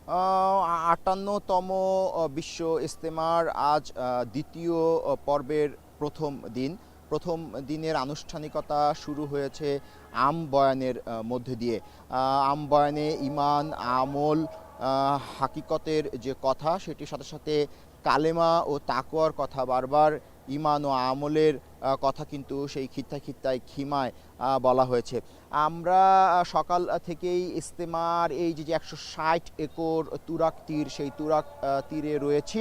৫৮তম বিশ্ব ইজতেমার আজ দ্বিতীয় পর্বের প্রথম দিন। প্রথম দিনের আনুষ্ঠানিকতা শুরু হয়েছে আম বয়ানের মধ্যে দিয়ে। আম বয়ানে ঈমান, আমল, হাকিকতের যে কথা সেটির সাথে সাথে কালেমা ও তাকওয়ার কথা বারবার, ঈমান ও আমলের কথা কিন্তু সেই খিত্তায় খিত্তায় খিমায় বলা হয়েছে। আমরা সকাল থেকেই ইজতেমার এই যে ১৬০ একর তুরাক তীর, সেই তুরাক তীরে রয়েছি।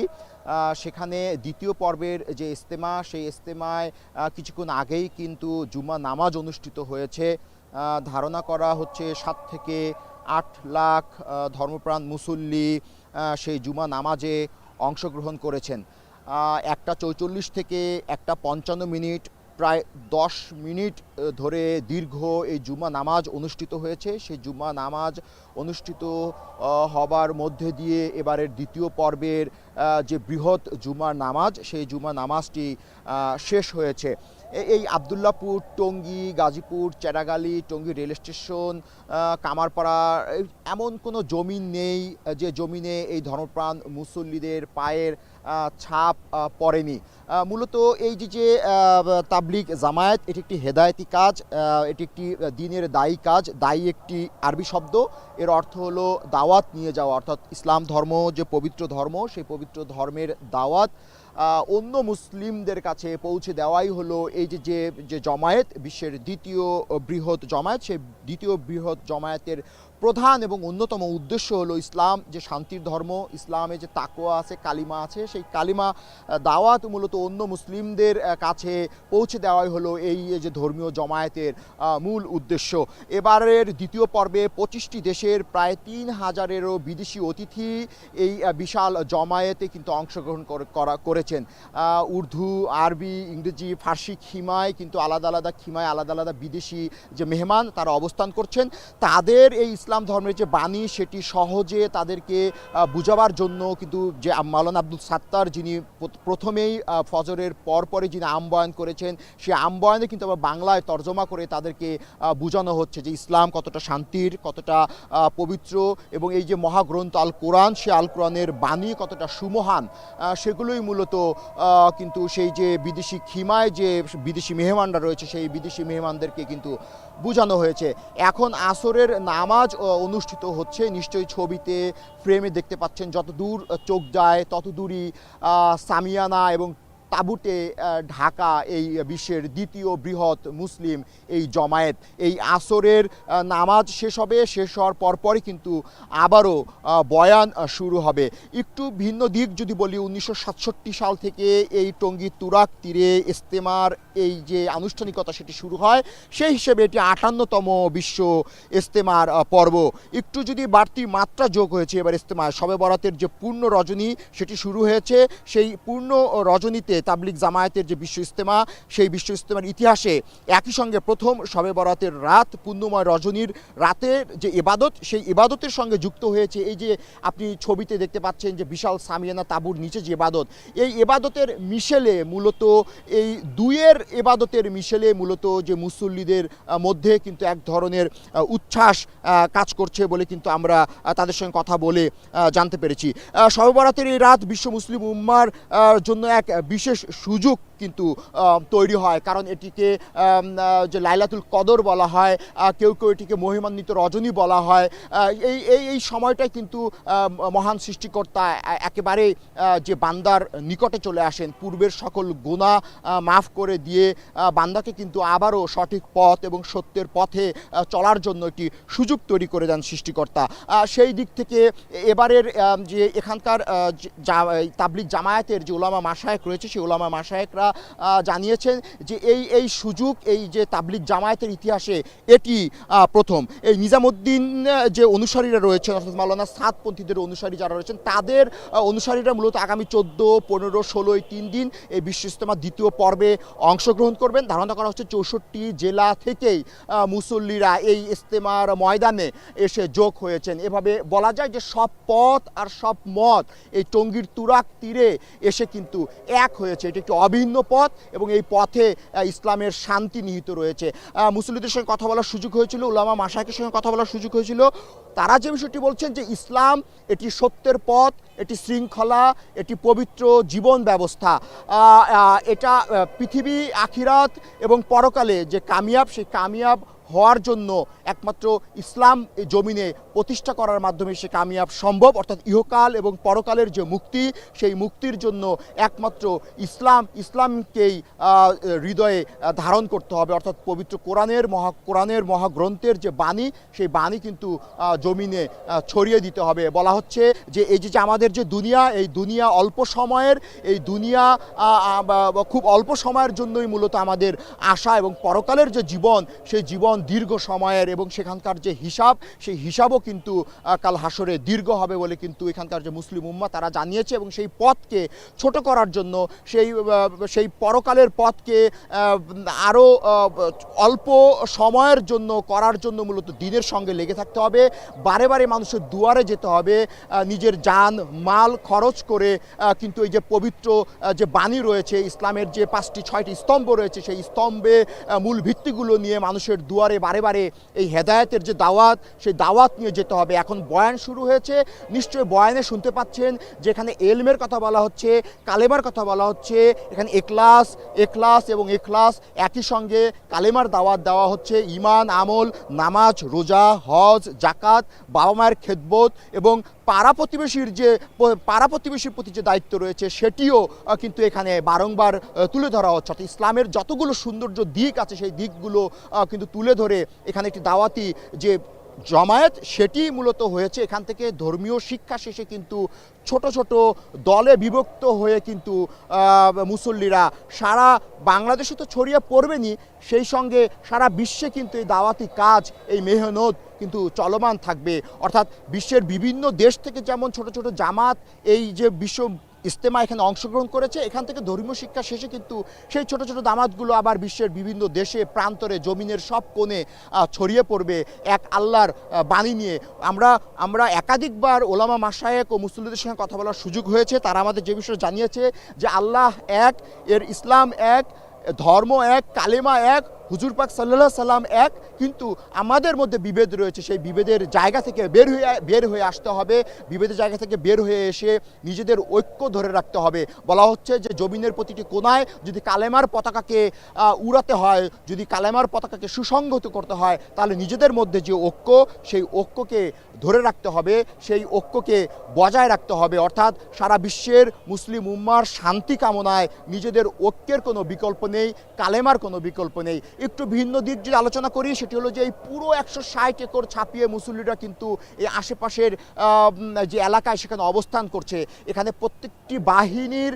সেখানে দ্বিতীয় পর্বের যে ইজতেমা, সেই ইজতেমায় কিছুক্ষণ আগেই কিন্তু জুমা নামাজ অনুষ্ঠিত হয়েছে। ধারণা করা হচ্ছে ৭ থেকে ৮ লাখ ধর্মপ্রাণ মুসল্লি সেই জুমা নামাজে অংশগ্রহণ করেছেন। ১টা ৪৪ থেকে ১টা ৫৫ প্রায় ১০ মিনিট ধরে দীর্ঘ এই জুমা নামাজ অনুষ্ঠিত হয়েছে। সেই জুমা নামাজ অনুষ্ঠিত হবার মধ্যে দিয়ে এবারের দ্বিতীয় পর্বের যে বৃহৎ জুমার নামাজ, সেই জুমা নামাজটি শেষ হয়েছে। এই আবদুল্লাপুর, টঙ্গী, গাজীপুর, চেরাগালী, টঙ্গী রেল স্টেশন, কামারপাড়া, এমন কোনো জমিন নেই যে জমিনে এই ধর্মপ্রাণ মুসল্লিদের পায়ের ছাপ পড়েনি। মূলত এই যে তাবলিগ জামায়াত, এটি একটি হেদায়েতি কাজ, এটি একটি দ্বীনের দায়ী কাজ। দায়ী একটি আরবি শব্দ, এর অর্থ হলো দাওয়াত নিয়ে যাওয়া, অর্থাৎ ইসলাম ধর্ম যে পবিত্র ধর্ম, সেই পবিত্র ধর্মের দাওয়াত অন্য মুসলিমদের কাছে পৌঁছে দেওয়াই হলো এই যে জমায়েত, বিশ্বের দ্বিতীয় বৃহৎ জমায়েত। সেই দ্বিতীয় বৃহৎ জমায়েতের প্রধান এবং অন্যতম উদ্দেশ্য হলো ইসলাম যে শান্তির ধর্ম, ইসলামে যে তাকওয়া আছে, কালিমা আছে, সেই কালিমা দাওয়াত মূলত অন্য মুসলিমদের কাছে পৌঁছে দেওয়াই হলো এই যে ধর্মীয় জমায়েতের মূল উদ্দেশ্য। এবারের দ্বিতীয় পর্বে ২৫টি দেশের প্রায় ৩,০০০-এরও বিদেশি অতিথি এই বিশাল জমায়েতে কিন্তু অংশগ্রহণ করেছেন। উর্দু, আরবি, ইংরেজি, ফার্সি খিমায় কিন্তু আলাদা আলাদা বিদেশি যে মেহমান তারা অবস্থান করছেন। তাদের এই ইসলাম ধর্মের যে বাণী সেটি সহজে তাদেরকে বুঝাবার জন্য কিন্তু যে মাওলানা আব্দুল সাত্তার, যিনি প্রথমেই ফজরের পরে যিনি আম বয়ান করেছেন, সেই আম বয়ানে কিন্তু আবার বাংলায় তর্জমা করে তাদেরকে বোঝানো হচ্ছে যে ইসলাম কতটা শান্তির, কতটা পবিত্র, এবং এই যে মহাগ্রন্থ আল কোরআন, সে আল কোরআনের বাণী কতটা সুমহান, সেগুলোই মূলত কিন্তু সেই যে বিদেশি খিমায় যে বিদেশি মেহমানরা রয়েছে, সেই বিদেশি মেহমানদেরকে কিন্তু বোঝানো হয়েছে। এখন আসরের নামাজ অনুষ্ঠিত হচ্ছে। নিশ্চয়ই ছবিতে ফ্রেমে দেখতে পাচ্ছেন, যত দূর চোখ যায় তত দূরই সামিয়ানা এবং তাঁবুতে ঢাকা এই বিশ্বের দ্বিতীয় বৃহৎ মুসলিম এই জমায়েত। এই আসরের নামাজ শেষ হওয়ার পরপরই কিন্তু আবারও বয়ান শুরু হবে। একটু ভিন্ন দিক যদি বলি, ১৯৬৭ সাল থেকে এই টঙ্গী তুরাক তীরে ইজতেমার এই যে আনুষ্ঠানিকতা সেটি শুরু হয়, সেই হিসেবে এটি ৫৮তম বিশ্ব ইজতেমার পর্ব। একটু যদি বাড়তি মাত্রা যোগ হয়েছে এবার ইজতেমায়, শবে বরাতের যে পূর্ণ রজনী সেটি শুরু হয়েছে। সেই পূর্ণ রজনীতে তাবলিগ জামায়াতের যে বিশ্ব ইজতেমা, সেই বিশ্ব ইজতেমার ইতিহাসে একই সঙ্গে প্রথম শবে বরাতের রাত, পুণ্যময় রজনীর রাতের যে ইবাদত, সেই ইবাদতের সঙ্গে যুক্ত হয়েছে এই যে আপনি ছবিতে দেখতে পাচ্ছেন যে বিশাল সামিয়ানা তাঁবুর নিচে যে ইবাদত, এই ইবাদতের মিশেলে মূলত এই দুইয়ের ইবাদতের মিশেলে মূলত যে মুসল্লিদের মধ্যে কিন্তু এক ধরনের উচ্ছ্বাস কাজ করছে বলে কিন্তু আমরা তাদের সঙ্গে কথা বলে জানতে পেরেছি। শবে বরাতের এই রাত বিশ্ব মুসলিম উম্মার জন্য এক বিশেষ সুযোগ কিন্তু তৈরি হয়, কারণ এটিকে যে লাইলাতুল কদর বলা হয়, কেউ এটিকে মহিমান্বিত রজনী বলা হয়। এই সময়টাই কিন্তু মহান সৃষ্টিকর্তা একেবারে যে বান্দার নিকটে চলে আসেন, পূর্বের সকল গুনাহ মাফ করে দিয়ে বান্দাকে কিন্তু আবারও সঠিক পথ এবং সত্যের পথে চলার জন্য একটি সুযোগ তৈরি করে দেন সৃষ্টিকর্তা। সেই দিক থেকে এবারের যে এখানকার তাবলিগ জামায়াতের যে উলামা মাশায়েখ রয়েছে, সেই উলামা মাশায়েখরা জানিয়েছেন যে এই সুযোগ এই যে তাবলিগ জামায়াতের ইতিহাসে এটি প্রথম। এই নিজামুদ্দিন যে অনুসারীরা রয়েছেন, অর্থাৎ মাওলানা সাদপন্থীদের অনুসারী যারা রয়েছেন, তাদের অনুসারীরা মূলত আগামী ১৪, ১৫, ১৬ ৩ দিন এই বিশ্ব ইজতেমার দ্বিতীয় পর্বে অংশগ্রহণ করবেন। ধারণা করা হচ্ছে ৬৪ জেলা থেকেই মুসল্লিরা এই ইজতেমার ময়দানে এসে যোগ হয়েছেন। এভাবে বলা যায় যে সব পথ আর সব মত এই টঙ্গীর তুরাক তীরে এসে কিন্তু এক হয়েছে। এটি একটি অভিন্ন শূন্য পথ এবং এই পথে ইসলামের শান্তি নিহিত রয়েছে। মুসল্লিদের সঙ্গে কথা বলার সুযোগ হয়েছিল, উলামা মাশায়েখের সঙ্গে কথা বলার সুযোগ হয়েছিল। তারা যে বিষয়টি বলছেন যে ইসলাম এটি সত্যের পথ, এটি শৃঙ্খলা, এটি পবিত্র জীবন ব্যবস্থা। এটা পৃথিবী, আখিরাত এবং পরকালে যে কামিয়াব, সেই কামিয়াব হওয়ার জন্য একমাত্র ইসলাম এই জমিনে প্রতিষ্ঠা করার মাধ্যমে সে কামিয়াব সম্ভব। অর্থাৎ ইহকাল এবং পরকালের যে মুক্তি, সেই মুক্তির জন্য একমাত্র ইসলামকেই হৃদয়ে ধারণ করতে হবে। অর্থাৎ পবিত্র কোরআনের মহাগ্রন্থের যে বাণী, সেই বাণী কিন্তু জমিনে ছড়িয়ে দিতে হবে। বলা হচ্ছে যে এই যে আমাদের যে দুনিয়া, এই দুনিয়া অল্প সময়ের, এই দুনিয়া খুব অল্প সময়ের জন্যই মূলত আমাদের আশা, এবং পরকালের যে জীবন, সেই জীবন দীর্ঘ সময়ের, এবং সেখানকার যে হিসাব, সেই হিসাবও কিন্তু কাল হাসরে দীর্ঘ হবে বলে কিন্তু এখানকার যে মুসলিম উম্মাহ তারা জানিয়েছে। এবং সেই পথকে ছোট করার জন্য, সেই পরকালের পথকে আরও অল্প সময়ের জন্য করার জন্য মূলত দ্বীনের সঙ্গে লেগে থাকতে হবে। বারে বারে মানুষের দুয়ারে যেতে হবে, নিজের জান মাল খরচ করে কিন্তু এই যে পবিত্র যে বাণী রয়েছে, ইসলামের যে 5টি 6টি স্তম্ভ রয়েছে, সেই স্তম্ভে মূল ভিত্তিগুলো নিয়ে মানুষের দুয়ারে বারে বারে এই হেদায়েতের যে দাওয়াত, সেই দাওয়াত নিয়ে যেতে হবে। এখন বয়ান শুরু হয়েছে, নিশ্চয়ই বয়ানে শুনতে পাচ্ছেন যেখানে এলমের কথা বলা হচ্ছে, কালেমার কথা বলা হচ্ছে, এখানে এখলাস এবং এখলাস একই সঙ্গে কালেমার দাওয়াত দেওয়া হচ্ছে। ঈমান, আমল, নামাজ, রোজা, হজ, জাকাত, বাবা মায়ের খেদমত এবং পাড়া প্রতিবেশীর প্রতি যে দায়িত্ব রয়েছে, সেটিও কিন্তু এখানে বারংবার তুলে ধরা হচ্ছে। অর্থাৎ ইসলামের যতগুলো সৌন্দর্য দিক আছে, সেই দিকগুলো কিন্তু তুলে ধরে এখানে একটি দাওয়াতি যে জমায়েত, সেটি মূলত হয়েছে। এখান থেকে ধর্মীয় শিক্ষা শেষে কিন্তু ছোট ছোট দলে বিভক্ত হয়ে কিন্তু মুসল্লিরা সারা বাংলাদেশে তো ছড়িয়ে পড়বেনই, সেই সঙ্গে সারা বিশ্বে কিন্তু এই দাওয়াতি কাজ, এই মেহনত কিন্তু চলমান থাকবে। অর্থাৎ বিশ্বের বিভিন্ন দেশ থেকে যেমন ছোট ছোট জামাত এই যে বিশ্ব ইজতেমা এখানে অংশগ্রহণ করেছে, এখান থেকে ধর্মীয় শিক্ষা শেষে কিন্তু সেই ছোট ছোট দামাতগুলো আবার বিশ্বের বিভিন্ন দেশে, প্রান্তরে, জমিনের সব কোণে ছড়িয়ে পড়বে এক আল্লাহর বাণী নিয়ে। আমরা একাধিকবার ওলামা মাশায়েখ ও মুসল্লিদের সঙ্গে কথা বলার সুযোগ হয়েছে। তারা আমাদের যে বিষয়ে জানিয়েছে যে আল্লাহ এক, এর ইসলাম এক, ধর্ম এক, কালেমা এক, হুজুর পাক সাল্লাল্লাহু সাল্লাম এক, কিন্তু আমাদের মধ্যে বিভেদ রয়েছে। সেই বিভেদের জায়গা থেকে বের হয়ে আসতে হবে। বিভেদের জায়গা থেকে বের হয়ে এসে নিজেদের ঐক্য ধরে রাখতে হবে। বলা হচ্ছে যে জমিনের প্রতিটি কোণায় যদি কালেমার পতাকাকে উড়াতে হয়, যদি কালেমার পতাকাকে সুসংহত করতে হয়, তাহলে নিজেদের মধ্যে যে ঐক্য, সেই ঐক্যকে ধরে রাখতে হবে, সেই ঐক্যকে বজায় রাখতে হবে। অর্থাৎ সারা বিশ্বের মুসলিম উম্মার শান্তি কামনায় নিজেদের ঐক্যের কোনো বিকল্প নেই, কালেমার কোনো বিকল্প নেই। একটু ভিন্ন দিক যদি আলোচনা করি, সেটি হলো যে এই পুরো 160 একর ছাপিয়ে মুসল্লিরা কিন্তু এই আশেপাশের যে এলাকায় সেখানে অবস্থান করছে। এখানে প্রত্যেকটি বাহিনীর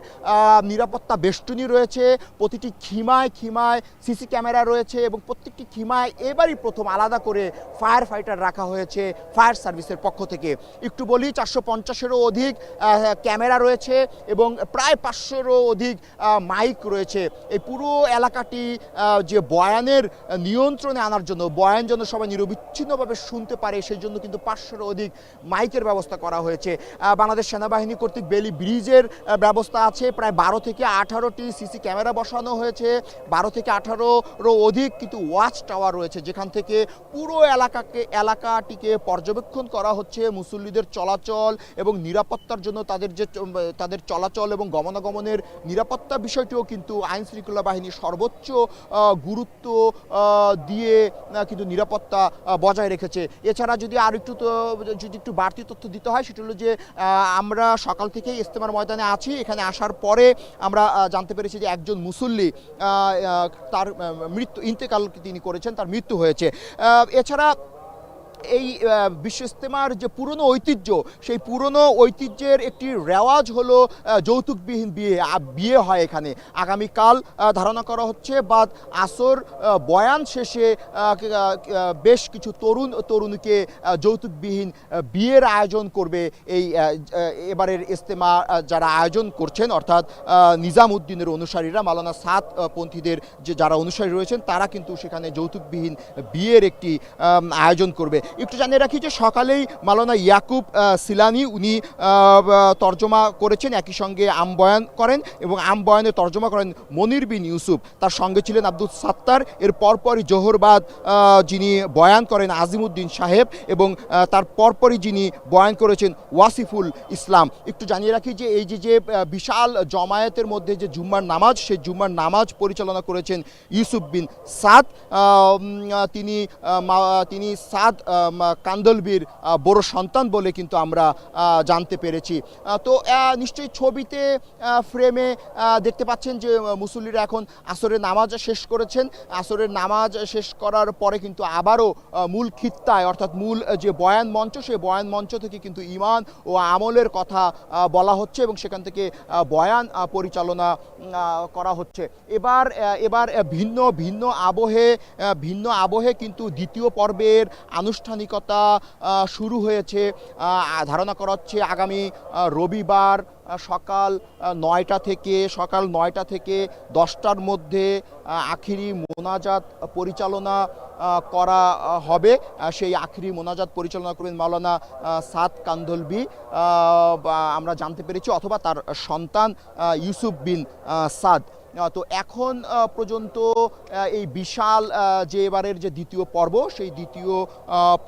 নিরাপত্তা বেষ্টনী রয়েছে, প্রতিটি খিমায় সিসি ক্যামেরা রয়েছে, এবং প্রত্যেকটি খিমায় এবারই প্রথম আলাদা করে ফায়ার ফাইটার রাখা হয়েছে ফায়ার সার্ভিসের পক্ষ থেকে। একটু বলি, 450-এরও অধিক ক্যামেরা রয়েছে এবং প্রায় 500-এরও অধিক মাইক রয়েছে। এই পুরো এলাকাটি যে বয়ানের নিয়ন্ত্রণে আনার জন্য, বয়ান যেন সবাই নিরবিচ্ছিন্নভাবে শুনতে পারে, সেই জন্য কিন্তু 500-এরও অধিক মাইকের ব্যবস্থা করা হয়েছে। বাংলাদেশ সেনাবাহিনী কর্তৃক বেলি ব্রিজের ব্যবস্থা আছে, প্রায় 12 থেকে 18টি সিসি ক্যামেরা বসানো হয়েছে, 12 থেকে 18-রও অধিক কিন্তু ওয়াচ টাওয়ার রয়েছে, যেখান থেকে পুরো এলাকাটিকে পর্যবেক্ষণ করা হচ্ছে। মুসল্লিদের চলাচল এবং নিরাপত্তার জন্য তাদের চলাচল এবং গমনাগমনের নিরাপত্তা বিষয়টিও কিন্তু আইন শৃঙ্খলা বাহিনী সর্বোচ্চ গুরুত্ব দিয়ে কিন্তু নিরাপত্তা বজায় রেখেছে। এছাড়া যদি একটু বাড়তি তথ্য দিতে হয়, সেটা হলো যে আমরা সকাল থেকেই ইজতেমার ময়দানে আছি। এখানে আসার পরে আমরা জানতে পেরেছি যে একজন মুসল্লি তার ইন্তেকাল তিনি করেছেন, তার মৃত্যু হয়েছে। এছাড়া এই বিশ্ব ইজতেমার যে পুরনো ঐতিহ্য, সেই পুরনো ঐতিহ্যের একটি রেওয়াজ হলো যৌতুকবিহীন বিয়ে হয় এখানে। আগামীকাল ধারণা করা হচ্ছে বা আসর বয়ান শেষে বেশ কিছু তরুণীকে যৌতুকবিহীন বিয়ের আয়োজন করবে এই এবারের ইজতেমা যারা আয়োজন করছেন, অর্থাৎ নিজামউদ্দিনের অনুসারীরা, মাওলানা সাদ পন্থীদের যে যারা অনুসারী রয়েছেন, তারা কিন্তু সেখানে যৌতুকবিহীন বিয়ের একটি আয়োজন করবে। একটু জানিয়ে রাখি যে সকালেই মাওলানা ইয়াকুব সিলানি উনি তর্জমা করেছেন, একই সঙ্গে আম বয়ান করেন এবং আম বয়ানে তর্জমা করেন মনির বিন ইউসুফ, তার সঙ্গে ছিলেন আব্দুল সাত্তার। এর পরপরই জোহরবাদ যিনি বয়ান করেন আজিমুদ্দিন সাহেব, এবং তার পরপরই যিনি বয়ান করেছেন ওয়াসিফুল ইসলাম। একটু জানিয়ে রাখি যে এই যে বিশাল জমায়েতের মধ্যে যে জুম্মার নামাজ, সেই জুম্মার নামাজ পরিচালনা করেছেন ইউসুফ বিন সাদ। তিনি সাদ কান্দলবির বড় সন্তান বলে কিন্তু আমরা জানতে পেরেছি। তো নিশ্চয়ই ছবিতে ফ্রেমে দেখতে পাচ্ছেন যে মুসল্লিরা এখন আসরের নামাজ শেষ করেছেন। আসরের নামাজ শেষ করার পরে কিন্তু আবারও মূল খিত্তায়, অর্থাৎ মূল যে বয়ান মঞ্চ, সেই বয়ান মঞ্চ থেকে কিন্তু ঈমান ও আমলের কথা বলা হচ্ছে এবং সেখান থেকে বয়ান পরিচালনা করা হচ্ছে। এবার ভিন্ন আবহে কিন্তু দ্বিতীয় পর্বের আনুষ্ঠানিকতা শুরু হয়েছে। ধারণা করা হচ্ছে আগামী রবিবার সকাল 9টা থেকে 10টার মধ্যে আখিরি মোনাজাত পরিচালনা করা হবে। সেই আখিরি মোনাজাত পরিচালনা করবেন মাওলানা সাদ কান্দলবি, আমরা জানতে পেরেছি, অথবা তার সন্তান ইউসুফ বিন সাদ। তো এখন পর্যন্ত এই বিশাল যে এবারের যে দ্বিতীয় পর্ব, সেই দ্বিতীয়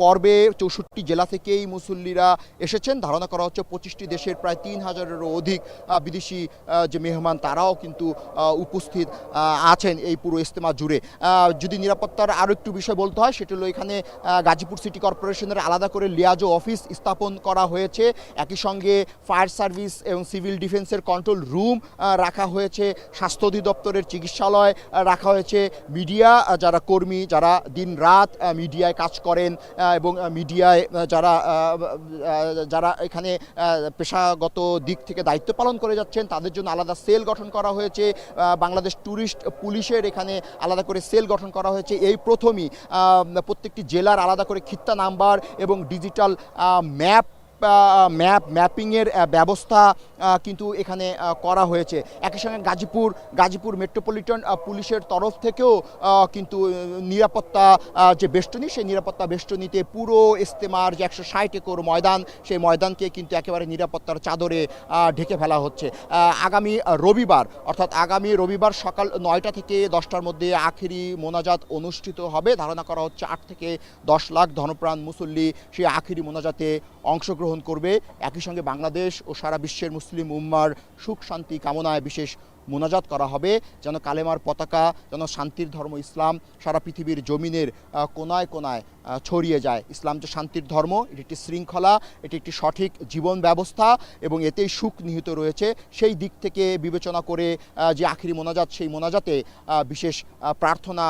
পর্বে 64 জেলা থেকেই মুসল্লিরা এসেছেন। ধারণা করা হচ্ছে 25টি দেশের প্রায় 3000-এরও অধিক বিদেশি যে মেহমান, তারাও কিন্তু উপস্থিত আছেন এই পুরো ইজতেমা জুড়ে। যদি নিরাপত্তার আরও একটু বিষয় বলতে হয়, সেটা হলো এখানে গাজীপুর সিটি কর্পোরেশনের আলাদা করে লিয়াজো অফিস স্থাপন করা হয়েছে। একই সঙ্গে ফায়ার সার্ভিস এবং সিভিল ডিফেন্সের কন্ট্রোল রুম রাখা হয়েছে, স্বাস্থ্য অধিদপ্তরের চিকিৎসালয় রাখা হয়েছে। মিডিয়া যারা কর্মী, যারা দিন রাত মিডিয়ায় কাজ করেন এবং মিডিয়ায় যারা এখানে পেশাগত দিক থেকে দায়িত্ব পালন করে যাচ্ছেন, তাদের জন্য আলাদা সেল গঠন করা হয়েছে। বাংলাদেশ ট্যুরিস্ট পুলিশের এখানে আলাদা করে সেল গঠন করা হয়েছে। এই প্রথমই প্রত্যেকটি জেলার আলাদা করে খিত্তা নাম্বার এবং ডিজিটাল ম্যাপিংয়ের ব্যবস্থা কিন্তু এখানে করা হয়েছে। একই সঙ্গে গাজীপুর মেট্রোপলিটন পুলিশের তরফ থেকেও কিন্তু নিরাপত্তা যে বেষ্টনী, সেই নিরাপত্তা বেষ্টনীতে পুরো ইজতেমার যে 160 একর ময়দান, সেই ময়দানকে কিন্তু একেবারে নিরাপত্তার চাদরে ঢেকে ফেলা হচ্ছে। আগামী রবিবার সকাল 9টা থেকে 10টার মধ্যে আখেরি মোনাজাত অনুষ্ঠিত হবে। ধারণা করা হচ্ছে 8 থেকে 10 লাখ ধনপ্রাণ মুসল্লি সেই আখেরি মোনাজাতে অংশগ্রহণ করবে। একই সঙ্গে বাংলাদেশ ও সারা বিশ্বের মুসলিম উম্মার সুখ শান্তি কামনায় বিশেষ মোনাজাত করা হবে, যেন কালেমার পতাকা, যেন শান্তির ধর্ম ইসলাম সারা পৃথিবীর জমিনের কোনায় কোনায় ছড়িয়ে যায়। ইসলাম যে শান্তির ধর্ম, এটি একটি শৃঙ্খলা, এটি একটি সঠিক জীবন ব্যবস্থা এবং এতেই সুখ নিহিত রয়েছে। সেই দিক থেকে বিবেচনা করে যে আখিরি মোনাজাত, সেই মোনাজাতে বিশেষ প্রার্থনা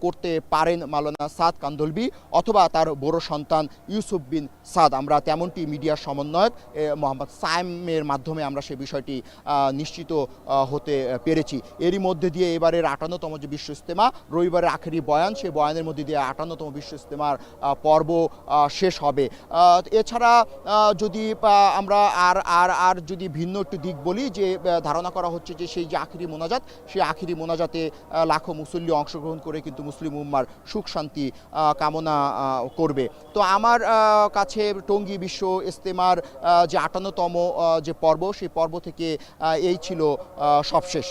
করতে পারেন মাওলানা সাদ কান্দলবি অথবা তার বড় সন্তান ইউসুফ বিন সাদ। আমরা তেমনটি মিডিয়ার সমন্বয়ক মোহাম্মদ সায়েমের মাধ্যমে আমরা সেই বিষয়টি নিশ্চিত হতে পেরেছি। এরই মধ্যে দিয়ে এবারের 58তম যে বিশ্ব ইজতেমা, রবিবারের আখেরি বয়ান, সেই বয়ানের মধ্যে দিয়ে 58তম বিশ্ব ইজতেমার পর্ব শেষ হবে। এছাড়া যদি আমরা আর যদি ভিন্ন একটু দিক বলি, যে ধারণা করা হচ্ছে যে সেই যে আখেরি মোনাজাত, সেই আখেরি মোনাজাতে লাখো মুসল্লি অংশগ্রহণ করে কিন্তু মুসলিম উম্মার সুখ শান্তি কামনা করবে। তো আমার কাছে টঙ্গী বিশ্ব ইজতেমার যে 58তম যে পর্ব, সেই পর্ব থেকে এই ছিল সবশেষ।